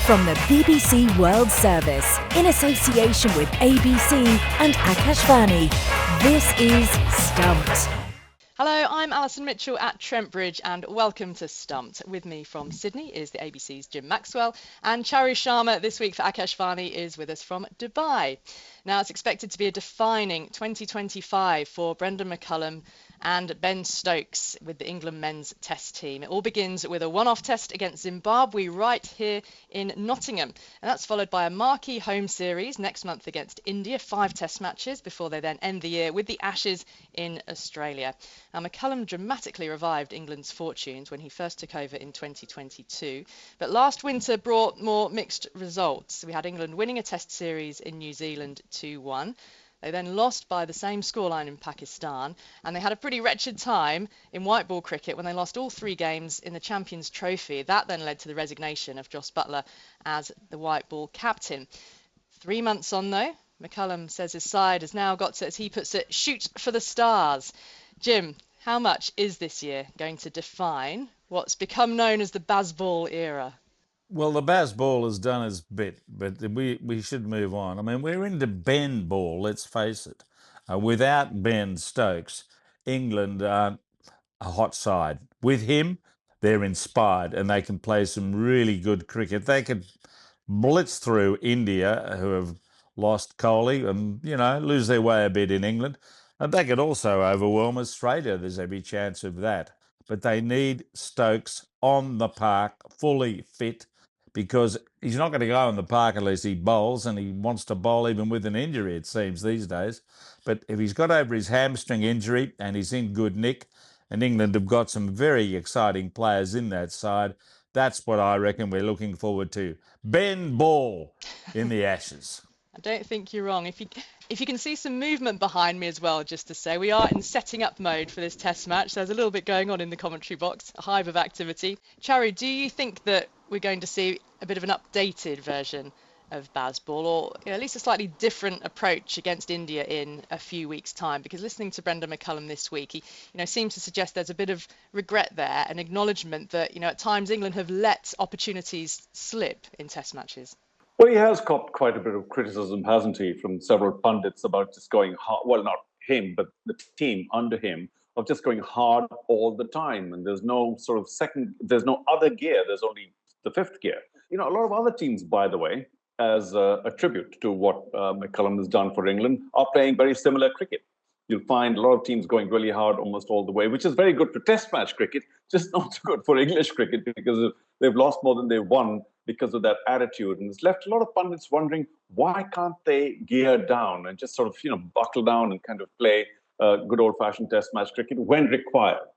From the BBC World Service, in association with ABC and Akashvani, this is Stumped. Hello, I'm Alison Mitchell at Trent Bridge and welcome to Stumped. With me from Sydney is the ABC's Jim Maxwell, and Charu Sharma this week for Akashvani is with us from Dubai. Now, it's expected to be a defining 2025 for Brendon McCullum and Ben Stokes with the England men's test team. It all begins with a one-off test against Zimbabwe right here in Nottingham, and that's followed by a marquee home series next month against India, 5 test matches before they then end the year with the Ashes in Australia. Now, McCullum dramatically revived England's fortunes when he first took over in 2022, but last winter brought more mixed results. We had England winning a test series in New Zealand 2-1. They then lost by the same scoreline in Pakistan, and they had a pretty wretched time in white ball cricket when they lost all 3 games in the Champions Trophy. That then led to the resignation of Jos Buttler as the white ball captain. 3 months on, though, McCullum says his side has now got to, as he puts it, shoot for the stars. Jim, how much is this year going to define what's become known as the Bazball era? Well, the Bazball has done its bit, but we should move on. I mean, we're into Benball, let's face it. Without Ben Stokes, England aren't a hot side. With him, they're inspired and they can play some really good cricket. They could blitz through India, who have lost Kohli, and, lose their way a bit in England. And they could also overwhelm Australia. There's every chance of that. But they need Stokes on the park, fully fit, because he's not going to go in the park unless he bowls, and he wants to bowl even with an injury, it seems, these days. But if he's got over his hamstring injury and he's in good nick, and England have got some very exciting players in that side, that's what I reckon we're looking forward to. Benball in the Ashes. I don't think you're wrong. If you can see some movement behind me as well, just to say, we are in setting up mode for this test match. There's a little bit going on in the commentary box, a hive of activity. Charu, do you think that we're going to see a bit of an updated version of Bazball, or at least a slightly different approach against India in a few weeks' time? Because listening to Brendon McCullum this week, he seems to suggest there's a bit of regret there, an acknowledgement that at times England have let opportunities slip in test matches. Well, he has copped quite a bit of criticism, hasn't he, from several pundits about just going hard. Well, not him, but the team under him, of just going hard all the time. And there's no sort of there's no other gear. There's only the 5th gear. A lot of other teams, by the way, as a tribute to what McCullum has done for England, are playing very similar cricket. You'll find a lot of teams going really hard almost all the way, which is very good for test match cricket, just not so good for English cricket, because they've lost more than they've won because of that attitude. And it's left a lot of pundits wondering, why can't they gear down and just sort of, buckle down and kind of play good old-fashioned test match cricket when required?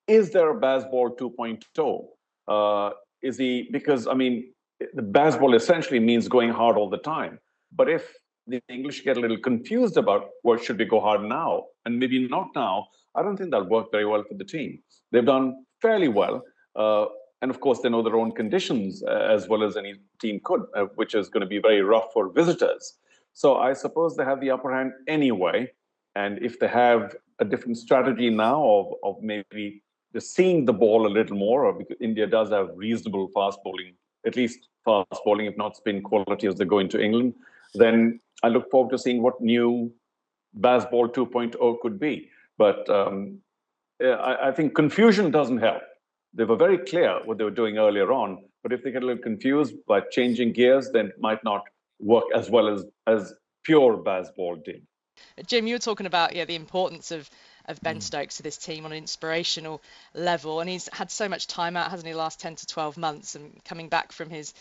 Is there a Bazball 2.0? Is he, because, the Bazball essentially means going hard all the time. But if the English get a little confused about, well, should we go hard now and maybe not now, I don't think that'll work very well for the team. They've done fairly well. And of course, they know their own conditions as well as any team could, which is going to be very rough for visitors. So I suppose they have the upper hand anyway. And if they have a different strategy now of maybe just seeing the ball a little more, or because India does have reasonable fast bowling, at least fast bowling, if not spin quality as they go into England, then I look forward to seeing what new Bazball 2.0 could be. But I think confusion doesn't help. They were very clear what they were doing earlier on, but if they get a little confused by changing gears, then it might not work as well as pure Bazball did. Jim, you were talking about the importance of Ben Stokes to this team on an inspirational level, and he's had so much time out, hasn't he, last 10 to 12 months, and coming back from his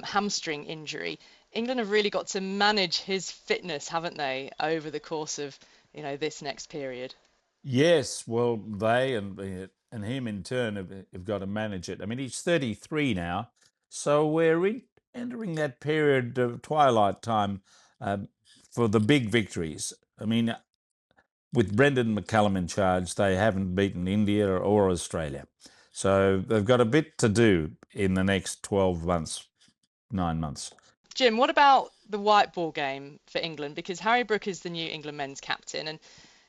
hamstring injury. England have really got to manage his fitness, haven't they, over the course of this next period? Yes, well, they and him in turn have got to manage it. I mean, he's 33 now, so we're entering that period of twilight time for the big victories. I mean, with Brendon McCullum in charge, they haven't beaten India or Australia. So they've got a bit to do in the next 12 months, 9 months. Jim, what about the white ball game for England? Because Harry Brook is the new England men's captain, and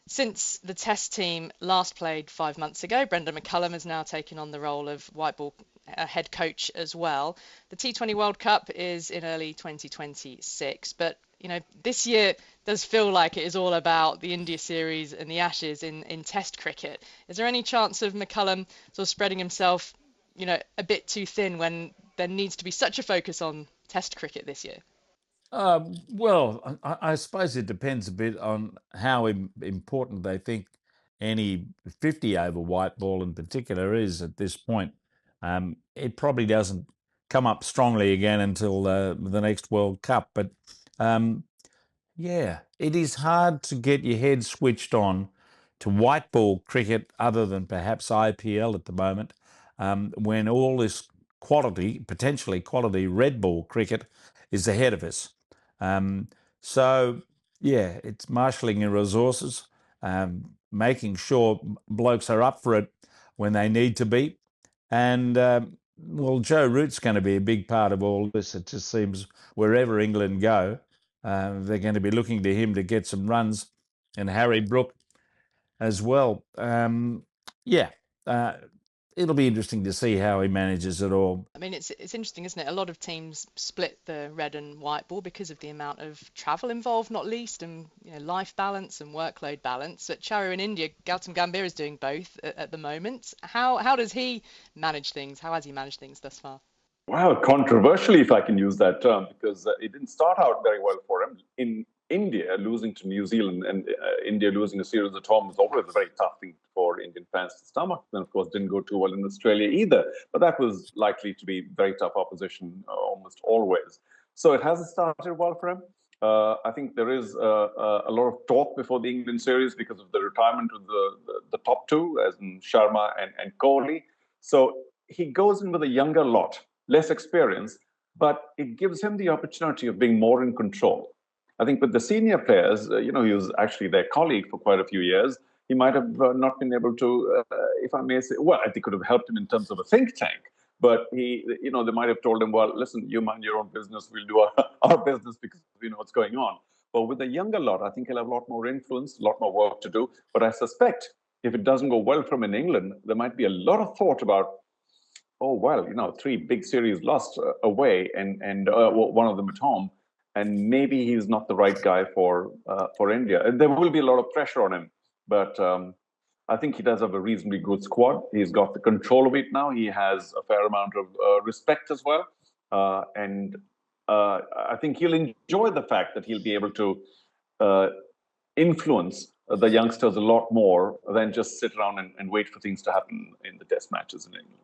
Since the Test team last played 5 months ago, Brendon McCullum has now taken on the role of white ball head coach as well. The T20 World Cup is in early 2026, but this year does feel like it is all about the India series and the Ashes in Test cricket. Is there any chance of McCullum sort of spreading himself, a bit too thin when there needs to be such a focus on Test cricket this year? Well, I suppose it depends a bit on how important they think any 50 over white ball in particular is at this point. It probably doesn't come up strongly again until the next World Cup. But yeah, it is hard to get your head switched on to white ball cricket other than perhaps IPL at the moment, when all this potentially quality red ball cricket is ahead of us. So, yeah, it's marshalling your resources, making sure blokes are up for it when they need to be. And, well, Joe Root's going to be a big part of all this. It just seems wherever England go, they're going to be looking to him to get some runs, and Harry Brook as well. It'll be interesting to see how he manages it all. I mean, it's interesting, isn't it? A lot of teams split the red and white ball because of the amount of travel involved, not least, and life balance and workload balance. At Charu in India, Gautam Gambhir is doing both at the moment. How does he manage things? How has he managed things thus far? Well, controversially, if I can use that term, because it didn't start out very well for him. In India, losing to New Zealand and India losing a series at home was always a very tough thing for Indian fans to stomach. And of course, didn't go too well in Australia either. But that was likely to be very tough opposition almost always. So it hasn't started well for him. I think there is a lot of talk before the England series because of the retirement of the top two, as in Sharma and Kohli. So he goes in with a younger lot, less experience, but it gives him the opportunity of being more in control. I think with the senior players, he was actually their colleague for quite a few years. He might have not been able to, if I may say, well, I think could have helped him in terms of a think tank. But they might have told him, well, listen, you mind your own business. We'll do our business because we know what's going on. But with the younger lot, I think he'll have a lot more influence, a lot more work to do. But I suspect if it doesn't go well for him in England, there might be a lot of thought about, oh, well, 3 big series lost away and one of them at home. And maybe he's not the right guy for India. And there will be a lot of pressure on him. But I think he does have a reasonably good squad. He's got the control of it now. He has a fair amount of respect as well. And I think he'll enjoy the fact that he'll be able to influence the youngsters a lot more than just sit around and wait for things to happen in the test matches in England.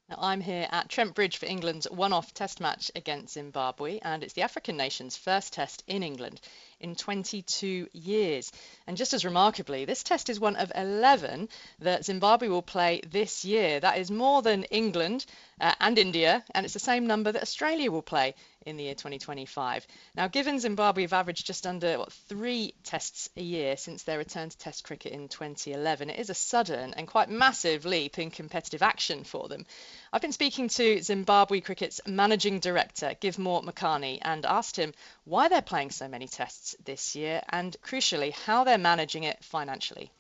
Now, I'm here at Trent Bridge for England's one-off test match against Zimbabwe, and it's the African nation's first test in England in 22 years. And just as remarkably, this test is one of 11 that Zimbabwe will play this year. That is more than England and India, and it's the same number that Australia will play in the year 2025. Now, given Zimbabwe have averaged just under 3 tests a year since their return to Test cricket in 2011, it is a sudden and quite massive leap in competitive action for them. I've been speaking to Zimbabwe cricket's managing director, Givemore Makoni, and asked him why they're playing so many tests this year and, crucially, how they're managing it financially.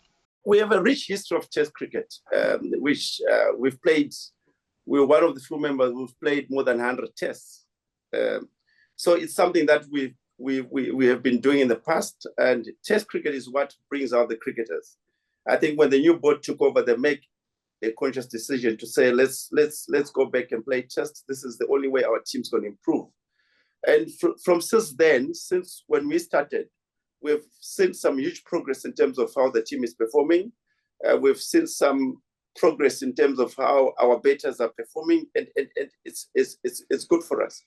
We have a rich history of Test cricket, which we've played. We're one of the few members who've played more than 100 tests. So it's something that we have been doing in the past, and Test cricket is what brings out the cricketers. I think when the new board took over, they make a conscious decision to say, let's go back and play Test. This is the only way our team's going to improve. And from since then, since when we started, we've seen some huge progress in terms of how the team is performing. We've seen some progress in terms of how our batters are performing, and it's good for us.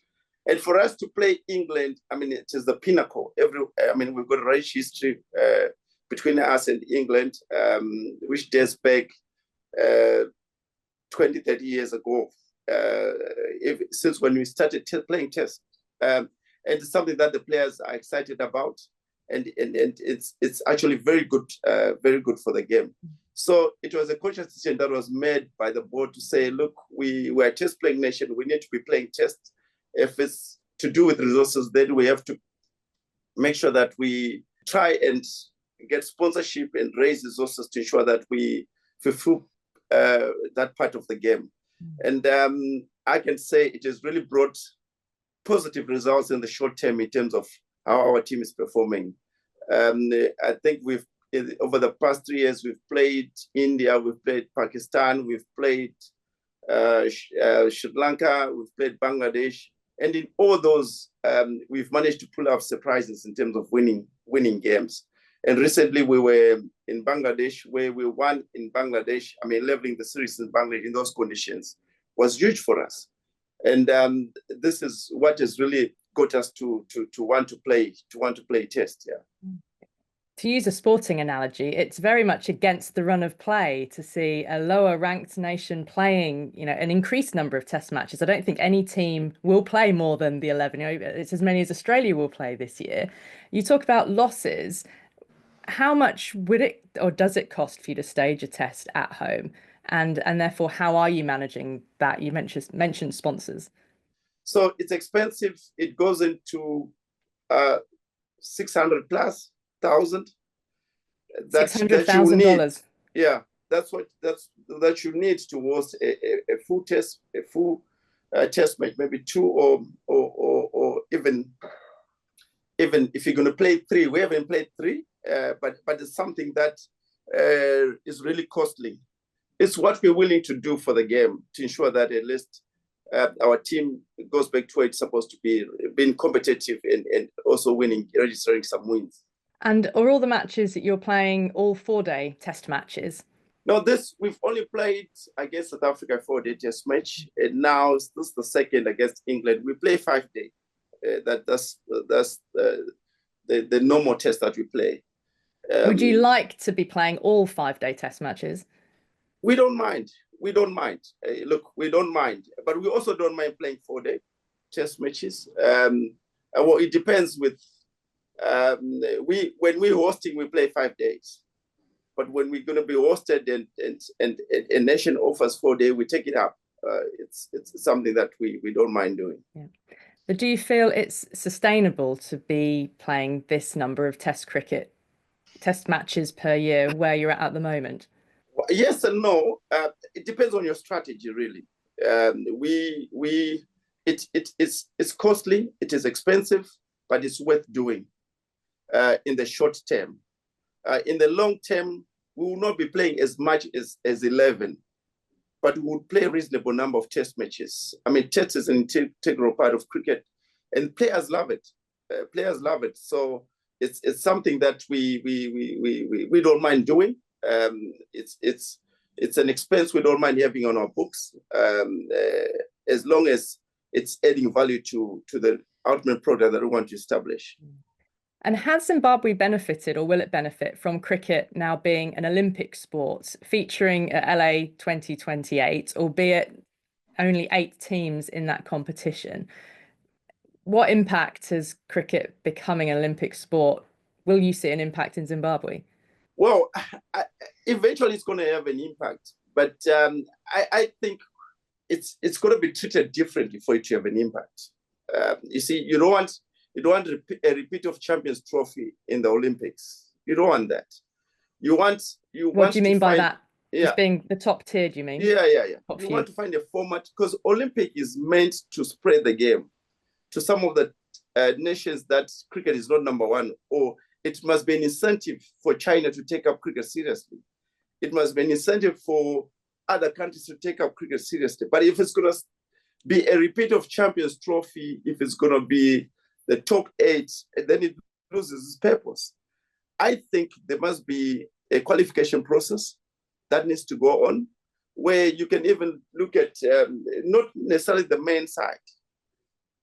And for us to play England, I mean, it is the pinnacle. We've got a rich history between us and England, which dates back 20, 30 years ago, since when we started playing Test. And it's something that the players are excited about, and it's actually very good for the game. So it was a conscious decision that was made by the board to say, look, we're a Test playing nation. We need to be playing Test. If it's to do with resources, then we have to make sure that we try and get sponsorship and raise resources to ensure that we fulfill that part of the game. And I can say it has really brought positive results in the short term in terms of how our team is performing. I think over the past 3 years, we've played India, we've played Pakistan, we've played Sri Lanka, we've played Bangladesh. And in all those, we've managed to pull off surprises in terms of winning games. And recently we were in Bangladesh, where we won in Bangladesh. I mean, leveling the series in Bangladesh in those conditions was huge for us. And this is what has really got us to want to play test. Yeah. To use a sporting analogy, it's very much against the run of play to see a lower ranked nation playing, an increased number of test matches. I don't think any team will play more than the 11. It's as many as Australia will play this year. You talk about losses. How much would it, or does it cost for you to stage a test at home? And therefore, how are you managing that? You mentioned sponsors. So it's expensive. It goes into 600 plus thousand. $600,000. Yeah, that you need to host a full test, test match, maybe 2 or even if you're going to play 3. We haven't played 3, but it's something that is really costly. It's what we're willing to do for the game to ensure that at least our team goes back to where it's supposed to be, being competitive and also registering some wins. And are all the matches that you're playing all 4-day test matches? No, we've only played against South Africa 4-day test match, and now this is the second against England. We play 5-day. That's the normal test that we play. Would you like to be playing all 5-day test matches? We don't mind. Look, we don't mind, but we also don't mind playing 4-day test matches. Well, it depends with. When we're hosting, we play 5 days, but when we're going to be hosted and a nation offers 4-day, we take it up. It's something that we don't mind doing. Yeah. But do you feel it's sustainable to be playing this number of test matches per year where you're at the moment? Yes and no. It depends on your strategy, really. It's costly, it is expensive, but it's worth doing. In the short term. In the long term, we will not be playing as much as 11, but we would play a reasonable number of test matches. I mean, test is an integral part of cricket, and players love it. So it's something that we don't mind doing. It's an expense we don't mind having on our books, as long as it's adding value to the ultimate product that we want to establish. And has Zimbabwe benefited, or will it benefit, from cricket now being an Olympic sport, featuring at LA 2028, albeit only 8 teams in that competition? What impact has cricket becoming an Olympic sport? Will you see an impact in Zimbabwe? Well, eventually it's going to have an impact, but I think it's going to be treated differently for it to have an impact. You see, you don't want a repeat of Champions Trophy in the Olympics. You don't want that. What do you mean by that? Yeah. As being the top tier, do you mean? Yeah. You want to find a format, because Olympic is meant to spread the game to some of the nations that cricket is not number 1, or it must be an incentive for China to take up cricket seriously. It must be an incentive for other countries to take up cricket seriously. But if it's going to be a repeat of Champions Trophy, if it's going to be the top 8, then it loses its purpose. I think there must be a qualification process that needs to go on, where you can even look at not necessarily the main side.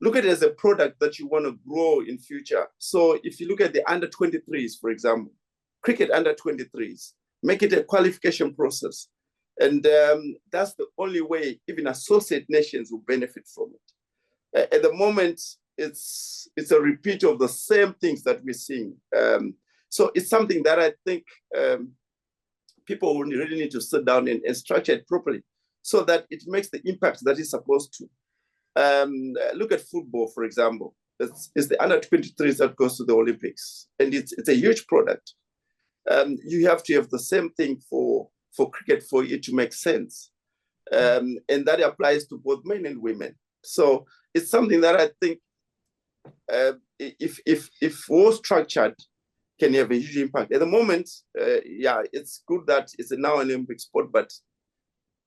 Look at it as a product that you want to grow in future. So if you look at the under 23s, for example, cricket under 23s, make it a qualification process. And that's the only way even associate nations will benefit from it. At the moment, it's a repeat of the same things that we're seeing. So it's something that I think people will really need to sit down and structure it properly so that it makes the impact that it's supposed to. Look at football, for example. It's the under 23s that goes to the Olympics, and it's a huge product. You have to have the same thing for cricket for it to make sense. And that applies to both men and women. So it's something that I think if more structured can have a huge impact. At the moment, it's good that it's now an Olympic sport, but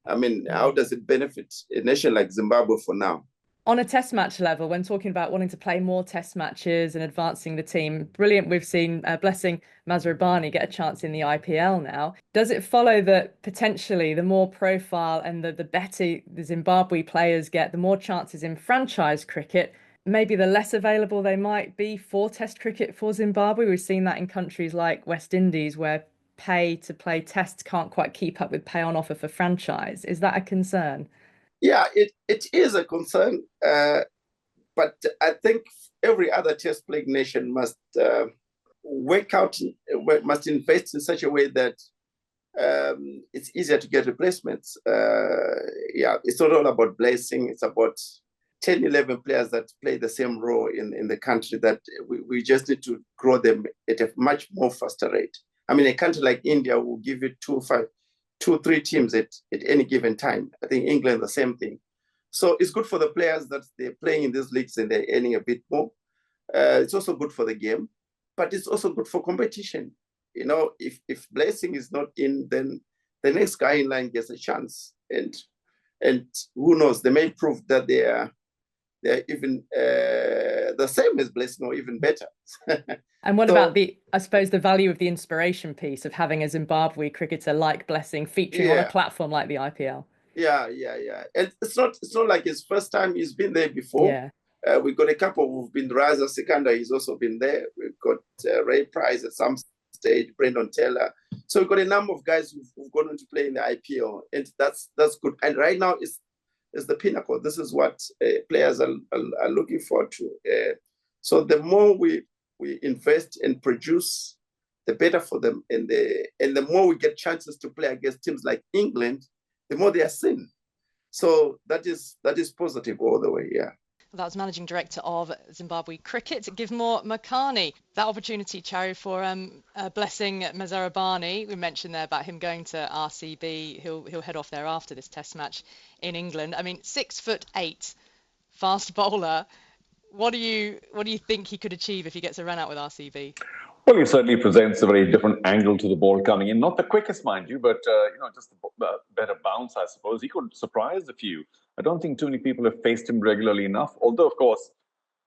I mean, how does it benefit a nation like Zimbabwe for now? On a test match level, when talking about wanting to play more test matches and advancing the team, brilliant. We've seen Blessing Muzarabani get a chance in the IPL now. Does it follow that potentially the more profile and the better the Zimbabwe players get, the more chances in franchise cricket, maybe the less available they might be for test cricket for Zimbabwe? We've seen that in countries like West Indies, where pay to play tests can't quite keep up with pay on offer for franchise. Is that a concern? Yeah, it is a concern, but I think every other test playing nation must must invest in such a way that it's easier to get replacements. It's not all about blessing. It's about 10, 11 players that play the same role in the country, that we just need to grow them at a much more faster rate. I mean, a country like India will give you 2-3 teams at any given time. I think England, the same thing. So it's good for the players that they're playing in these leagues and they're earning a bit more. It's also good for the game, but it's also good for competition. You know, if Blessing is not in, then the next guy in line gets a chance. And who knows, they may prove that they're even the same as Blessing or even better. And what about I suppose, the value of the inspiration piece of having a Zimbabwe cricketer like Blessing featuring on a platform like the IPL? Yeah. And it's not like his first time. He's been there before. Yeah. We've got a couple who've been. Raza Sikandar, he's also been there. We've got Ray Price at some stage, Brendon Taylor. So we've got a number of guys who've gone on to play in the IPL, and that's good. And right now is the pinnacle. This is what players are looking forward to. So the more we invest and produce, the better for them, and the more we get chances to play against teams like England, the more they are seen. So that is positive all the way. Yeah. That was Managing Director of Zimbabwe Cricket, Givemore Makoni. That opportunity, Charu, for Blessing Muzarabani. We mentioned there about him going to RCB. He'll head off there after this Test match in England. I mean, 6'8", fast bowler. What do you think he could achieve if he gets a run out with RCB? Well, he certainly presents a very different angle to the ball coming in. Not the quickest, mind you, but just a better bounce, I suppose. He could surprise a few. I don't think too many people have faced him regularly enough. Although, of course,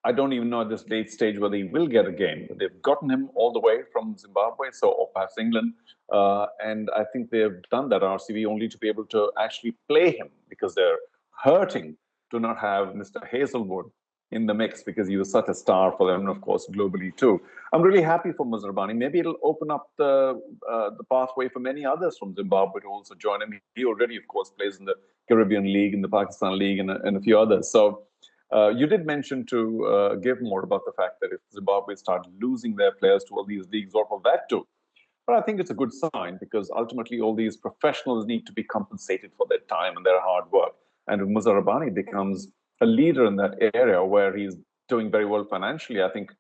I don't even know at this late stage whether he will get a game. They've gotten him all the way from Zimbabwe, or perhaps England, and I think they've done that RCB only to be able to actually play him, because they're hurting to not have Mr. Hazelwood in the mix, because he was such a star for them, and of course globally too. I'm really happy for Muzarabani. Maybe it'll open up the pathway for many others from Zimbabwe to also join him. He already, of course, plays in the Caribbean League, in the Pakistan League, and a few others. So you did mention to Givemore about the fact that if Zimbabwe start losing their players to all these leagues, what will that do? But I think it's a good sign, because ultimately all these professionals need to be compensated for their time and their hard work. And if Muzarabani becomes a leader in that area where he's doing very well financially, I think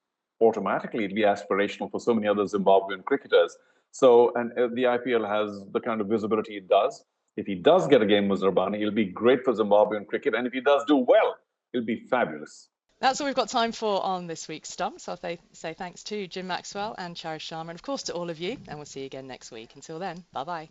automatically it'd be aspirational for so many other Zimbabwean cricketers. So, and the IPL has the kind of visibility it does. If he does get a game with Muzarabani, it'll be great for Zimbabwean cricket. And if he does do well, it'll be fabulous. That's all we've got time for on this week's Stumped. So I'll say thanks to Jim Maxwell and Charu Sharma, and of course to all of you. And we'll see you again next week. Until then, bye-bye.